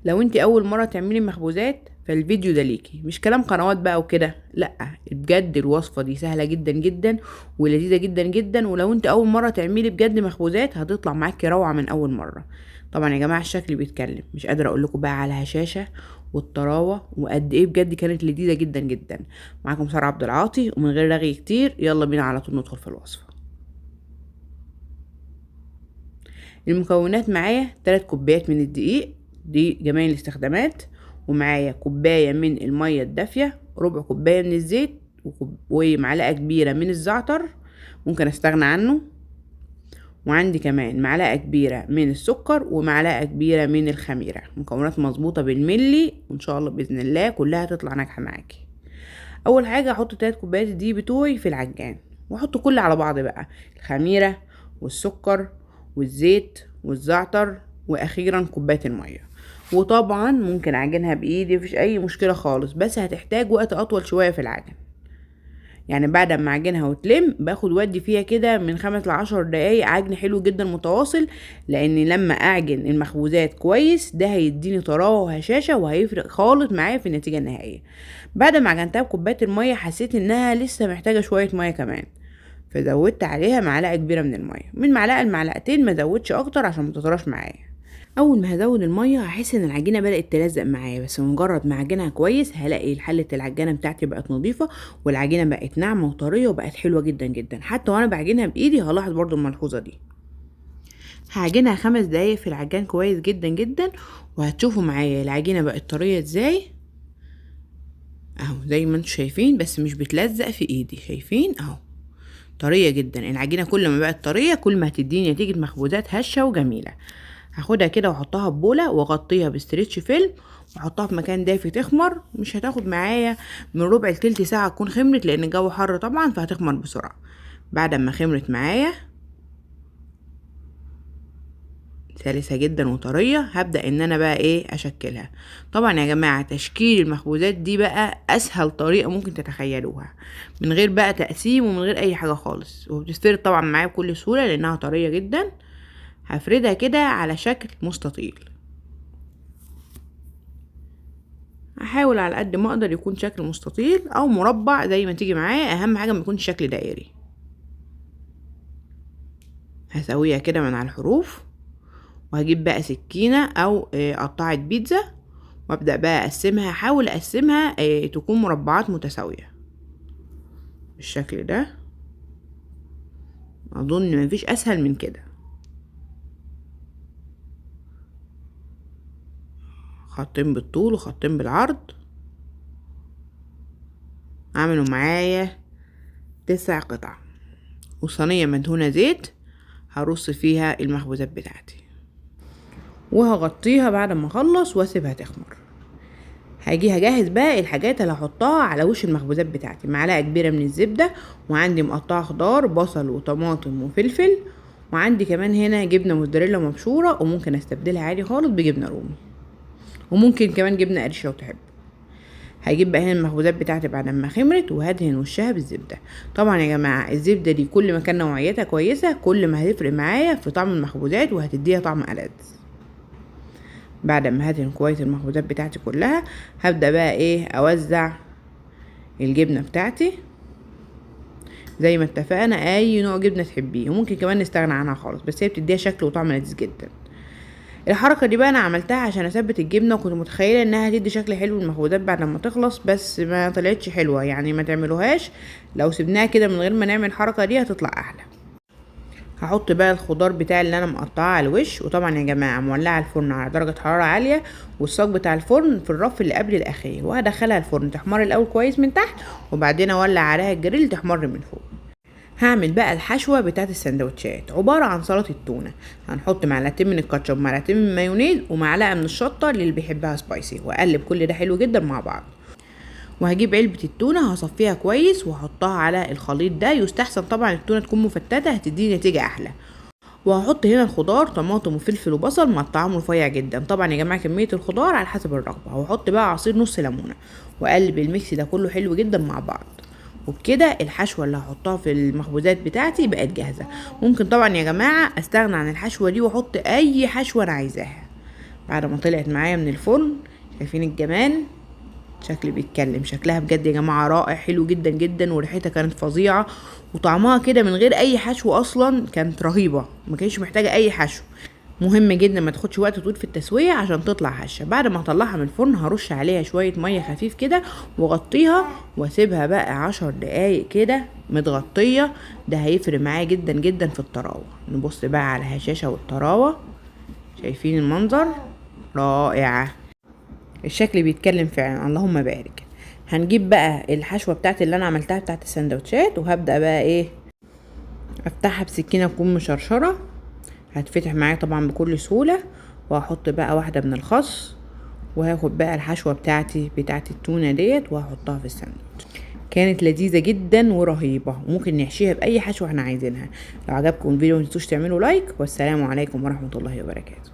لو انت اول مرة تعملي مخبوزات فالفيديو ده ليكي، مش كلام قنوات بقى وكده، لا بجد الوصفة دي سهلة جدا جدا ولذيذة جدا جدا، ولو انت اول مرة تعملي بجد مخبوزات هتطلع معاكي روعة من اول مرة. طبعا يا جماعة الشكل بيتكلم، مش قادرة اقول لكم بقى على هشاشة والطراوة وقد ايه بجد كانت لذيذة جدا جدا. معاكم سارة عبد العاطي، ومن غير رغي كتير يلا بينا على طول ندخل في الوصفة. المكونات معايا 3 كوبايات من الدقيق، دي جميع الاستخدامات، ومعايا كوباية من المية الدافية، ربع كوباية من الزيت، ومعلقة كبيرة من الزعتر ممكن استغنى عنه، وعندي كمان معلقة كبيرة من السكر ومعلقة كبيرة من الخميرة. مكونات مظبوطة بالملي، وان شاء الله بإذن الله كلها تطلع ناجحة معاكي. اول حاجة احط 3 كوبايات دي بتوعي في العجان، واحط كل على بعض بقى، الخميرة والسكر والزيت والزعتر، واخيرا كوبايه الميه. وطبعا ممكن اعجنها بايدي، مفيش اي مشكله خالص، بس هتحتاج وقت اطول شويه في العجن. يعني بعد ما اعجنها وتلم باخد ودي فيها كده من 5 ل10 دقايق عجن حلو جدا متواصل، لان لما اعجن المخبوزات كويس ده هيديني طراوه وهشاشه وهيفرق خالص معايا في النتيجه النهائيه. بعد ما عجنتها بكوبايه الميه حسيت انها لسه محتاجه شويه ميه كمان، فزودت عليها معلقه كبيره من الميه، من معلقه لمعلقتين، ما زودش اكتر عشان ما تطراش معايا. اول ما هزود الميه هحس ان العجينه بدات تلزق معايا، بس مجرد ما اعجنها كويس هلاقي حله العجانه بتاعتي بقت نظيفه، والعجينه بقت ناعمه وطريه وبقت حلوه جدا جدا. حتى وانا بعجنها بايدي هلاحظ برضو الملحوظه دي. هعجنها 5 دقايق في العجان كويس جدا جدا، وهتشوفوا معايا العجينه بقت طريه ازاي اهو، زي ما انتم شايفين، بس مش بتلزق في ايدي، شايفين اهو طريه جدا. العجينه كل ما بقت طريه كل ما هتديني نتيجه مخبوزات هشه وجميله. هاخدها كده واحطها في بوله واغطيها بستريتش فيلم واحطها في مكان دافي تخمر، مش هتاخد معايا من ربع لتلت ساعه تكون خمرت، لان الجو حر طبعا فهتخمر بسرعه. بعد ما خمرت معايا سلسة جدا وطرية، هبدأ ان انا بقى ايه اشكلها. طبعا يا جماعة تشكيل المخبوزات دي بقى اسهل طريقة ممكن تتخيلوها، من غير بقى تقسيم ومن غير اي حاجة خالص، وبتستوي طبعا معايا بكل سهولة لانها طرية جدا. هفردها كده على شكل مستطيل، هحاول على قد ما اقدر يكون شكل مستطيل او مربع زي ما تيجي معايا، اهم حاجة ما يكونش شكل دائري. هسويها كده من على الحروف، وهجيب بقى سكينة او قطعة بيتزا وابدأ بقى اقسمها، احاول اقسمها تكون مربعات متساوية بالشكل ده. اظن مفيش اسهل من كده. خطين بالطول وخطين بالعرض، عملوا معايا 9 قطع. وصينية مدهونة زيت هرص فيها المخبوزات بتاعتي، وهغطيها بعد ما اخلص واسيبها تخمر. هاجي هجهز بقى الحاجات اللي هحطها على وش المخبوزات بتاعتي. معلقه كبيره من الزبده، وعندي مقطعه خضار بصل وطماطم وفلفل، وعندي كمان هنا جبنه موتزاريلا مبشوره، وممكن استبدلها عادي خالص بجبنه رومي، وممكن كمان جبنه قريش لو تحب. هجيب بقى هنا المخبوزات بتاعتي بعد ما خمرت وهدهن وشها بالزبده. طبعا يا جماعه الزبده دي كل ما كان نوعيتها كويسه كل ما هتفرق معايا في طعم المخبوزات وهتديها طعم ألذ. بعد ما هدهن كويس المخبوزات بتاعتي كلها هبدأ بقى ايه اوزع الجبنة بتاعتي زي ما اتفقنا، اي نوع جبنة تحبيه، وممكن كمان نستغنى عنها خالص، بس هي بتديها شكل وطعم لذيذ جدا. الحركة دي بقى انا عملتها عشان اثبت الجبنة، وكنت متخيلة انها هتدي شكل حلو للمخبوزات بعد ما تخلص، بس ما طلعتش حلوة. يعني ما تعملوهاش، لو سيبناها كده من غير ما نعمل الحركة دي هتطلع احلى. هحط بقى الخضار بتاعي اللي انا مقطعاه على الوش، وطبعا يا جماعه مولعه الفرن على درجه حراره عاليه، والصاج بتاع الفرن في الرف اللي قبل الاخير، وهدخلها الفرن تحمر الاول كويس من تحت، وبعدين اولع عليها الجريل تحمر من فوق. هعمل بقى الحشوه بتاعه السندوتشات، عباره عن سلطه التونه. هنحط معلقتين من الكاتشب، معلقتين من المايونيز، ومعلقه من الشطه اللي بيحبها سبايسي، واقلب كل ده حلو جدا مع بعض. وهجيب علبة التونة هصفيها كويس وهحطها على الخليط ده، يستحسن طبعا التونة تكون مفتتة هتدي نتيجة احلى. وهحط هنا الخضار طماطم وفلفل وبصل مقطعهم رفيع جدا، طبعا يا جماعه كميه الخضار على حسب الرغبه. وهحط بقى عصير نص ليمونه، واقلب الميكس ده كله حلو جدا مع بعض. وبكده الحشوه اللي هحطها في المخبوزات بتاعتي بقت جاهزه. ممكن طبعا يا جماعه استغنى عن الحشوه دي واحط اي حشوه انا عايزاها، بعد ما طلعت معايا من الفرن. شايفين الجمال؟ شكل بيتكلم. شكلها بجد يا جماعه رائع، حلو جدا جدا، وريحتها كانت فظيعه، وطعمها كده من غير اي حشو اصلا كانت رهيبه، ما كانش محتاجه اي حشو. مهم جدا ما تاخدش وقت طويل في التسويه عشان تطلع هشه. بعد ما اطلعها من الفرن هرش عليها شويه ميه خفيف كده واغطيها واسيبها بقى 10 دقايق كده متغطيه. ده هيفرق معايا جدا جدا في الطراوه. نبص بقى على الهشاشه والطراوه. شايفين المنظر؟ رائعه. الشكل بيتكلم فعلا، اللهم بارك. هنجيب بقى الحشوه بتاعتي اللي انا عملتها بتاعت السندوتشات، وهبدا بقى ايه، افتحها بسكينه تكون مشرشره. هتفتح معايا طبعا بكل سهوله. وهحط بقى واحده من الخس، وهاخد بقى الحشوه بتاعت التونه ديت وهحطها في الساندوتش. كانت لذيذه جدا ورهيبه، وممكن نحشيها باي حشوه احنا عايزينها. لو عجبكم الفيديو متنسوش تعملوا لايك، والسلام عليكم ورحمه الله وبركاته.